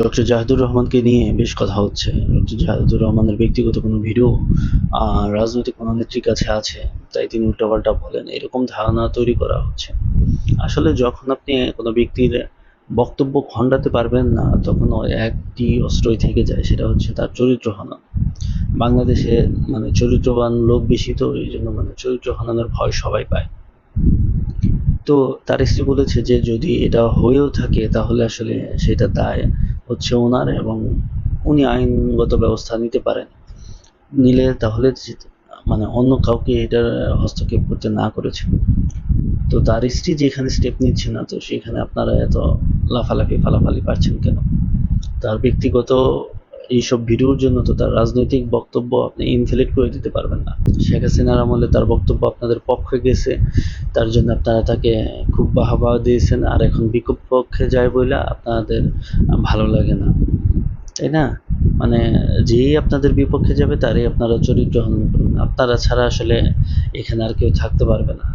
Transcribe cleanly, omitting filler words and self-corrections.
Doctor Zahidur রহমানকে নিয়ে বেশ কথা হচ্ছে। ডক্টর জাহিদুর রহমানের ব্যক্তিগত কোনো ভিডিও রাজনৈতিক কোনো নেত্রীর কাছে আছে, তাই তিনি উল্টাপাল্টা বলেন, এরকম ধারণা তৈরি করা হচ্ছে। আসলে যখন আপনি কোনো ব্যক্তির বক্তব্য খণ্ডাতে পারবেন না, তখন ওই একটি অস্ত্রই থেকে যায়, সেটা হচ্ছে তার চরিত্র হনন। বাংলাদেশে মানে চরিত্রবান লোক বেশি, তো এই জন্য মানে চরিত্র হননের ভয় সবাই পায়। তো তার স্ত্রী বলেছে যে যদি এটা হয়েও থাকে তাহলে আসলে সেটা দায় হচ্ছে ওনার, এবং উনি আইনগত ব্যবস্থা নিতে পারেন। নিলে তাহলে মানে অন্য কাউকে এটার হস্তক্ষেপ করতে না করেছে। তো তার স্ত্রী যেখানে স্টেপ নিচ্ছে না, তো সেখানে আপনারা এত লাফালাফি ফালাফালি পাচ্ছেন কেন? তার ব্যক্তিগত এইসব ভিডিওর জন্য তো তার রাজনৈতিক বক্তব্য আপনি ইনভ্যালিড করে দিতে পারবেন না। শেখ হাসিনার আমলে তার বক্তব্য আপনাদের পক্ষে গেছে, তার জন্য আপনারা তাকে খুব বাহবা দিয়েছেন, আর এখন বিপক্ষে যায় বইলা আপনাদের ভালো লাগে না, তাই না? মানে যেই আপনাদের বিপক্ষে যাবে তারই আপনারা চরিত্র হনন করবেন। আপনারা ছাড়া আসলে এখানে আর কেউ থাকতে পারবে না।